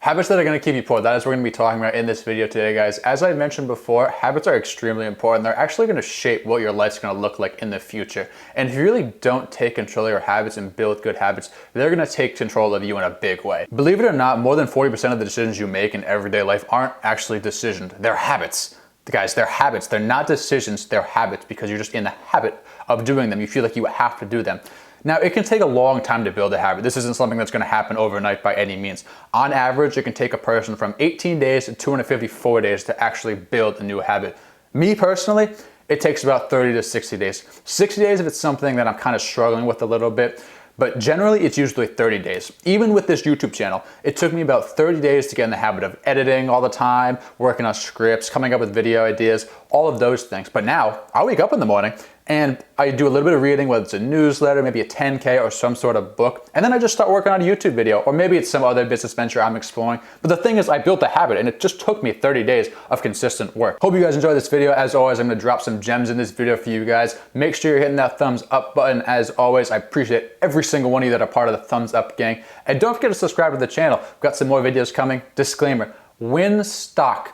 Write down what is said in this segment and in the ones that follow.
Habits that are going to keep you poor, that is what we're going to be talking about in this video today, guys. As I mentioned before, habits are extremely important. They're actually going to shape what your life's going to look like in the future. And if you really don't take control of your habits and build good habits, they're going to take control of you in a big way. Believe it or not, more than 40% of the decisions you make in everyday life aren't actually decisions. They're habits. Guys, they're habits. They're not decisions, they're habits, because you're just in the habit of doing them. You feel like you have to do them. Now, it can take a long time to build a habit. This isn't something that's going to happen overnight by any means. On average, it can take a person from 18 days to 254 days to actually build a new habit. Me personally, it takes about 30 to 60 days. 60 days if it's something that I'm kind of struggling with a little bit, but generally it's usually 30 days. Even with this YouTube channel, it took me about 30 days to get in the habit of editing all the time, working on scripts, coming up with video ideas, all of those things. But now, I wake up in the morning and I do a little bit of reading, whether it's a newsletter, maybe a 10K or some sort of book, and then I just start working on a YouTube video, or maybe it's some other business venture I'm exploring. But the thing is, I built a habit and it just took me 30 days of consistent work. Hope you guys enjoyed this video. As always, I'm gonna drop some gems in this video for you guys. Make sure you're hitting that thumbs up button. As always, I appreciate every single one of you that are part of the thumbs up gang. And don't forget to subscribe to the channel. We've got some more videos coming. Disclaimer, win stock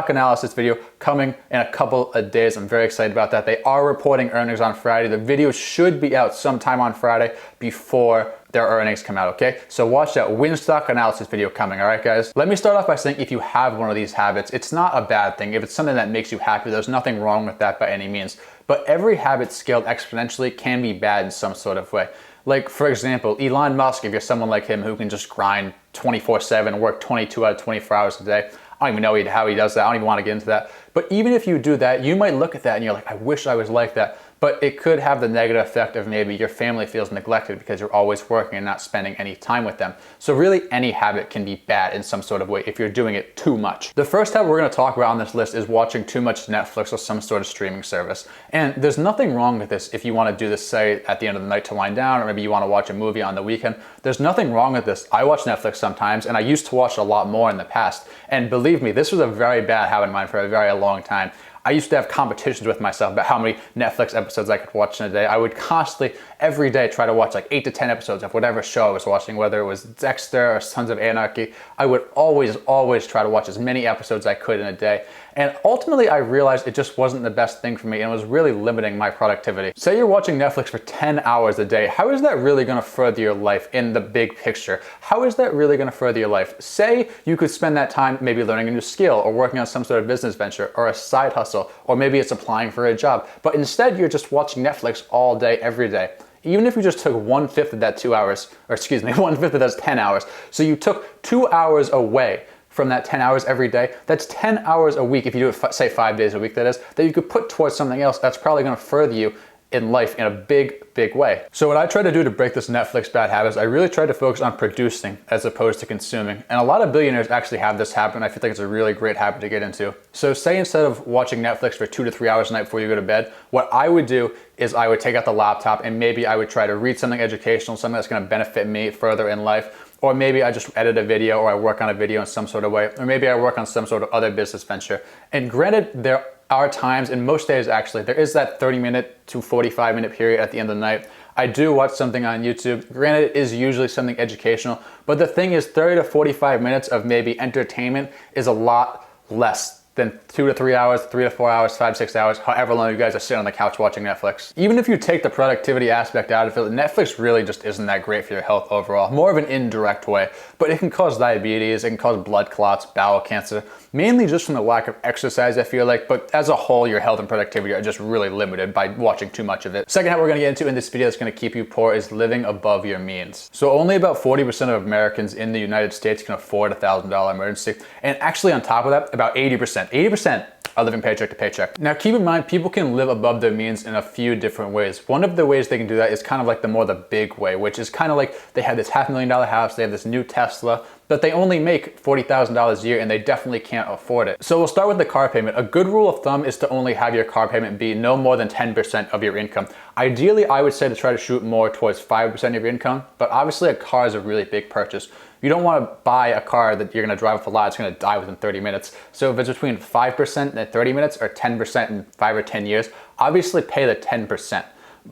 analysis video coming in a couple of days. I'm very excited about that. They are reporting earnings on Friday. The video should be out sometime on Friday before their earnings come out, okay? So watch that win stock analysis video coming, all right, guys? Let me start off by saying if you have one of these habits, it's not a bad thing. If it's something that makes you happy, there's nothing wrong with that by any means. But every habit scaled exponentially can be bad in some sort of way. Like, for example, Elon Musk, if you're someone like him who can just grind 24/7, work 22 out of 24 hours a day, I don't even know how he does that. I don't even want to get into that. But even if you do that, you might look at that and you're like, I wish I was like that. But it could have the negative effect of maybe your family feels neglected because you're always working and not spending any time with them. So really any habit can be bad in some sort of way if you're doing it too much. The first habit we're going to talk about on this list is watching too much Netflix or some sort of streaming service. And there's nothing wrong with this if you want to do this, say, at the end of the night to wind down, or maybe you want to watch a movie on the weekend. There's nothing wrong with this. I watch Netflix sometimes, and I used to watch a lot more in the past. And believe me, this was a very bad habit of mine for a very long time. I used to have competitions with myself about how many Netflix episodes I could watch in a day. I would constantly, every day, try to watch like 8 to 10 episodes of whatever show I was watching, whether it was Dexter or Sons of Anarchy. I would always try to watch as many episodes as I could in a day. And ultimately, I realized it just wasn't the best thing for me and it was really limiting my productivity. Say you're watching Netflix for 10 hours a day. How is that really gonna further your life in the big picture? How is that really gonna further your life? Say you could spend that time maybe learning a new skill or working on some sort of business venture or a side hustle, or maybe it's applying for a job. But instead, you're just watching Netflix all day, every day. Even if you just took 1/5 of that 2 hours, or excuse me, 1/5 of those 10 hours. So you took 2 hours away from that 10 hours every day. That's 10 hours a week, if you do it, say 5 days a week, that is, that you could put towards something else that's probably gonna further you in life in a big way. So what I try to do to break this Netflix bad habit is I really try to focus on producing as opposed to consuming. And a lot of billionaires actually have this habit, and I feel like it's a really great habit to get into. So say instead of watching Netflix for 2 to 3 hours a night before you go to bed, what I would do is I would take out the laptop and maybe I would try to read something educational, something that's gonna benefit me further in life. Or maybe I just edit a video, or I work on a video in some sort of way, or maybe I work on some sort of other business venture. And granted, there are times, and most days actually, there is that 30-minute to 45-minute period at the end of the night. I do watch something on YouTube. Granted, it is usually something educational, but the thing is 30 to 45 minutes of maybe entertainment is a lot less than 2 to 3 hours, 3 to 4 hours, 5 to 6 hours, however long you guys are sitting on the couch watching Netflix. Even if you take the productivity aspect out of it, Netflix really just isn't that great for your health overall. More of an indirect way, but it can cause diabetes, it can cause blood clots, bowel cancer, mainly just from the lack of exercise, I feel like, but as a whole, your health and productivity are just really limited by watching too much of it. Second habit we're gonna get into in this video that's gonna keep you poor is living above your means. So only about 40% of Americans in the United States can afford a $1,000 emergency. And actually on top of that, about 80% are living paycheck to paycheck. Now keep in mind, people can live above their means in a few different ways. One of the ways they can do that is kind of like the big way, which is kind of like they have this $500,000 house, they have this new Tesla, but they only make $40,000 a year and they definitely can't afford it. So we'll start with the car payment. A good rule of thumb is to only have your car payment be no more than 10% of your income. Ideally, I would say to try to shoot more towards 5% of your income, but obviously a car is a really big purchase. You don't want to buy a car that you're going to drive off a lot, it's going to die within 30 minutes. So if it's between 5% in 30 minutes or 10% in 5 or 10 years, obviously pay the 10%.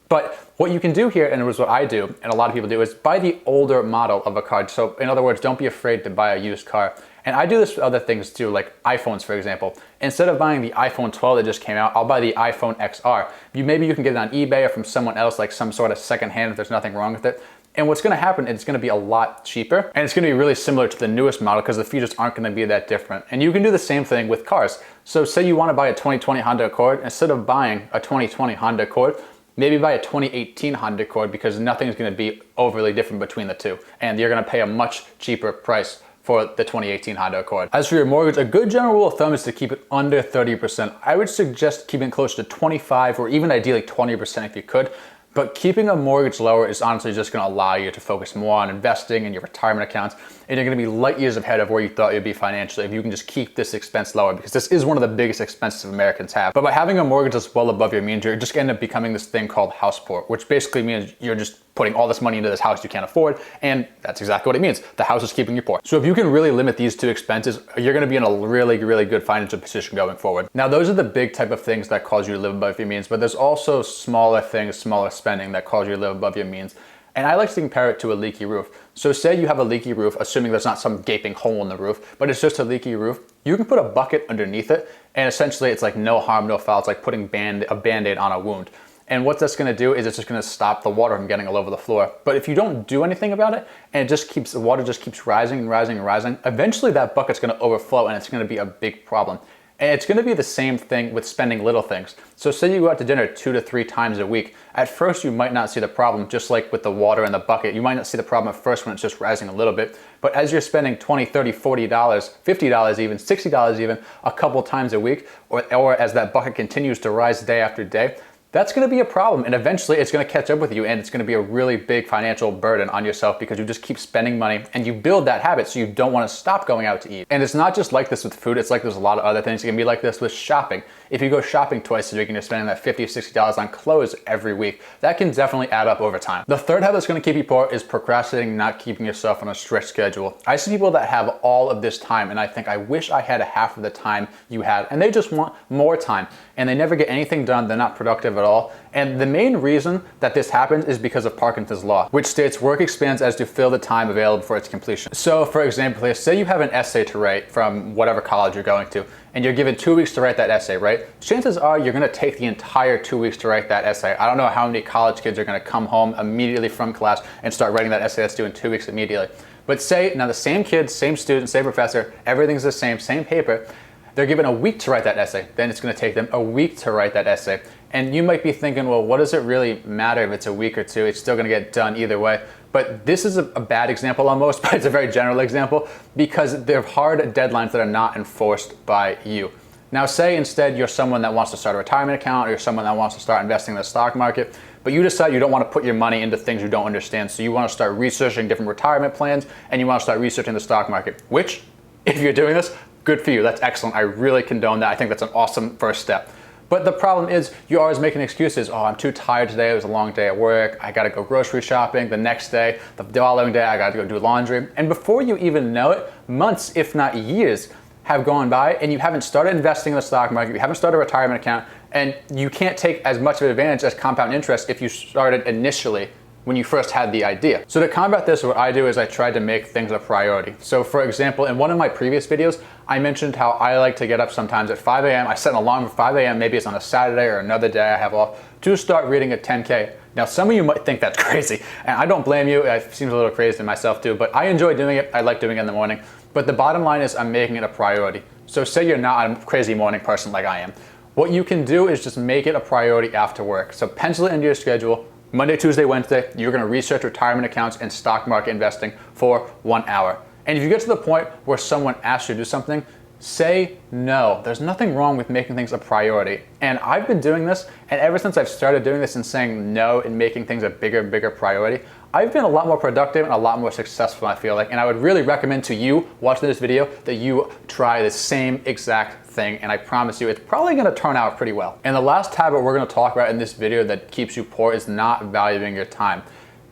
But what you can do here, and it was what I do, and a lot of people do, is buy the older model of a car. So in other words, don't be afraid to buy a used car. And I do this with other things too, like iPhones, for example. Instead of buying the iPhone 12 that just came out, I'll buy the iPhone XR. Maybe you can get it on eBay or from someone else, like some sort of secondhand if there's nothing wrong with it. And what's gonna happen, it's gonna be a lot cheaper, and it's gonna be really similar to the newest model because the features aren't gonna be that different. And you can do the same thing with cars. So say you wanna buy a 2020 Honda Accord, instead of buying a 2020 Honda Accord, maybe buy a 2018 Honda Accord because nothing's gonna be overly different between the two. And you're gonna pay a much cheaper price for the 2018 Honda Accord. As for your mortgage, a good general rule of thumb is to keep it under 30%. I would suggest keeping it close to 25 or even ideally 20% if you could. But keeping a mortgage lower is honestly just gonna allow you to focus more on investing in your retirement accounts, and you're gonna be light years ahead of where you thought you'd be financially if you can just keep this expense lower, because this is one of the biggest expenses Americans have. But by having a mortgage that's well above your means, you're just gonna end up becoming this thing called house poor, which basically means you're just putting all this money into this house you can't afford, and that's exactly what it means. The house is keeping you poor. So if you can really limit these two expenses, you're gonna be in a really, really good financial position going forward. Now, those are the big type of things that cause you to live above your means, but there's also smaller things, smaller spending that cause you to live above your means. And I like to compare it to a leaky roof. So say you have a leaky roof, assuming there's not some gaping hole in the roof, but it's just a leaky roof. You can put a bucket underneath it, and essentially it's like no harm, no foul. It's like putting a Band-Aid on a wound. And what that's gonna do is it's just gonna stop the water from getting all over the floor. But if you don't do anything about it, and the water just keeps rising and rising and rising, eventually that bucket's gonna overflow and it's gonna be a big problem. And it's gonna be the same thing with spending little things. So say you go out to dinner 2 to 3 times a week. At first you might not see the problem, just like with the water in the bucket. You might not see the problem at first when it's just rising a little bit. But as you're spending $20, $30, $40, $50 even, $60 even, a couple times a week, or as that bucket continues to rise day after day, that's gonna be a problem, and eventually it's gonna catch up with you, and it's gonna be a really big financial burden on yourself because you just keep spending money and you build that habit so you don't wanna stop going out to eat. And it's not just like this with food, it's like there's a lot of other things. It can be like this with shopping. If you go shopping twice a week and you're spending that $50, $60 on clothes every week, that can definitely add up over time. The third habit that's gonna keep you poor is procrastinating, not keeping yourself on a strict schedule. I see people that have all of this time, and I think, I wish I had a half of the time you had, and they just want more time, and they never get anything done. They're not productive at all. And the main reason that this happens is because of Parkinson's law, which states work expands as to fill the time available for its completion. So for example, say you have an essay to write from whatever college you're going to, and you're given 2 weeks to write that essay, right? Chances are you're gonna take the entire 2 weeks to write that essay. I don't know how many college kids are gonna come home immediately from class and start writing that essay that's due in 2 weeks immediately. But say, now the same kids, same student, same professor, everything's the same paper, they're given a week to write that essay. Then it's gonna take them a week to write that essay. And you might be thinking, well, what does it really matter if it's a week or two? It's still gonna get done either way. But this is a bad example almost, but it's a very general example because they're hard deadlines that are not enforced by you. Now say instead you're someone that wants to start a retirement account, or you're someone that wants to start investing in the stock market, but you decide you don't want to put your money into things you don't understand. So you want to start researching different retirement plans, and you want to start researching the stock market, which, if you're doing this, good for you, that's excellent. I really condone that. I think that's an awesome first step. But the problem is you're always making excuses. Oh, I'm too tired today. It was a long day at work. I got to go grocery shopping. The next day, the following day, I got to go do laundry. And before you even know it, months, if not years, have gone by and you haven't started investing in the stock market, you haven't started a retirement account, and you can't take as much of an advantage as compound interest if you started initially when you first had the idea. So to combat this, what I do is I try to make things a priority. So for example, in one of my previous videos, I mentioned how I like to get up sometimes at 5 a.m. I set an alarm for 5 a.m. Maybe it's on a Saturday or another day I have off to start reading a 10K. Now, some of you might think that's crazy, and I don't blame you. It seems a little crazy to myself too, but I enjoy doing it. I like doing it in the morning. But the bottom line is I'm making it a priority. So say you're not a crazy morning person like I am. What you can do is just make it a priority after work. So pencil it into your schedule. Monday, Tuesday, Wednesday, you're gonna research retirement accounts and stock market investing for 1 hour. And if you get to the point where someone asks you to do something, say no. There's nothing wrong with making things a priority. And I've been doing this, and ever since I've started doing this and saying no and making things a bigger and bigger priority, I've been a lot more productive and a lot more successful, I feel like. And I would really recommend to you watching this video that you try the same exact thing, and I promise you it's probably gonna turn out pretty well. And the last habit we're gonna talk about in this video that keeps you poor is not valuing your time.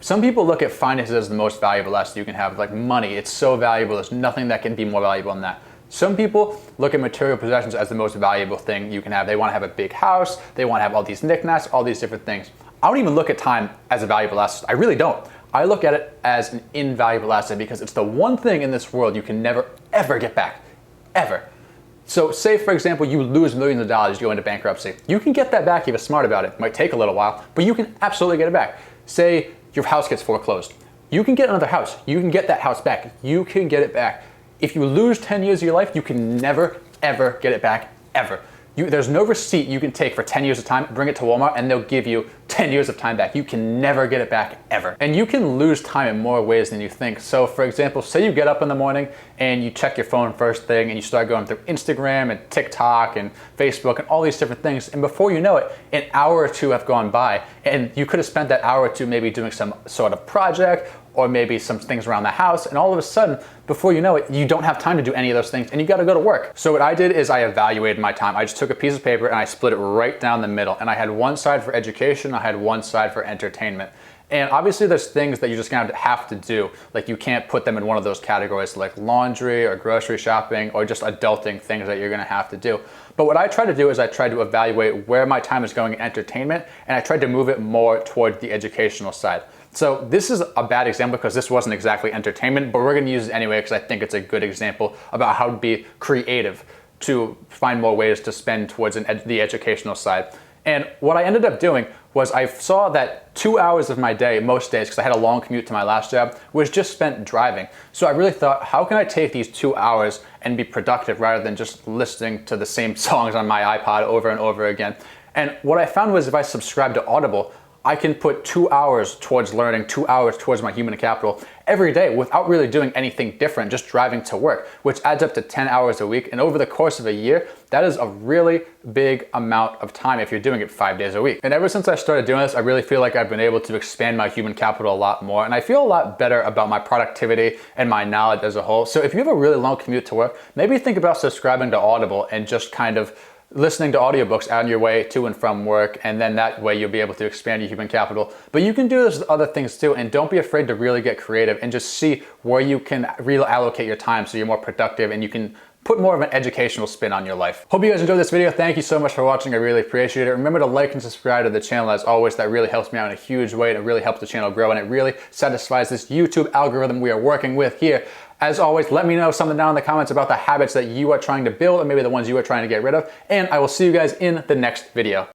Some people look at finances as the most valuable asset you can have, like money. It's so valuable, there's nothing that can be more valuable than that. Some people look at material possessions as the most valuable thing you can have. They want to have a big house, they want to have all these knickknacks, all these different things. I don't even look at time as a valuable asset. I really don't. I look at it as an invaluable asset because it's the one thing in this world you can never, ever get back. Ever. So say, for example, you lose millions of dollars, you go into bankruptcy. You can get that back if you're smart about it. It might take a little while, but you can absolutely get it back. Say your house gets foreclosed. You can get another house. You can get that house back. You can get it back. If you lose 10 years of your life, you can never, ever get it back, ever. There's no receipt you can take for 10 years of time, bring it to Walmart, and they'll give you 10 years of time back. You can never get it back, ever. And you can lose time in more ways than you think. So for example, say you get up in the morning and you check your phone first thing and you start going through Instagram and TikTok and Facebook and all these different things. And before you know it, an hour or two have gone by and you could have spent that hour or two maybe doing some sort of project or maybe some things around the house, and all of a sudden, before you know it, you don't have time to do any of those things and you gotta go to work. So what I did is I evaluated my time. I just took a piece of paper and I split it right down the middle, and I had one side for education, I had one side for entertainment. And obviously there's things that you're just gonna have to do. Like you can't put them in one of those categories like laundry or grocery shopping or just adulting things that you're gonna have to do. But what I try to do is I try to evaluate where my time is going in entertainment, and I tried to move it more toward the educational side. So this is a bad example because this wasn't exactly entertainment, but we're gonna use it anyway because I think it's a good example about how to be creative to find more ways to spend towards the educational side. And what I ended up doing was I saw that 2 hours of my day, most days, because I had a long commute to my last job, was just spent driving. So I really thought, how can I take these 2 hours and be productive rather than just listening to the same songs on my iPod over and over again? And what I found was if I subscribed to Audible, I can put 2 hours towards learning, 2 hours towards my human capital every day without really doing anything different, just driving to work, which adds up to 10 hours a week. And over the course of a year, that is a really big amount of time if you're doing it 5 days a week. And ever since I started doing this, I really feel like I've been able to expand my human capital a lot more. And I feel a lot better about my productivity and my knowledge as a whole. So if you have a really long commute to work, maybe think about subscribing to Audible and just kind of listening to audiobooks on your way to and from work, and then that way you'll be able to expand your human capital. But you can do this with other things too, and don't be afraid to really get creative and just see where you can reallocate your time so you're more productive and you can put more of an educational spin on your life. Hope you guys enjoyed this video. Thank you so much for watching. I really appreciate it. Remember to like and subscribe to the channel as always. That really helps me out in a huge way, and it really helps the channel grow, and it really satisfies this YouTube algorithm we are working with here. As always, let me know something down in the comments about the habits that you are trying to build, or maybe the ones you are trying to get rid of, and I will see you guys in the next video.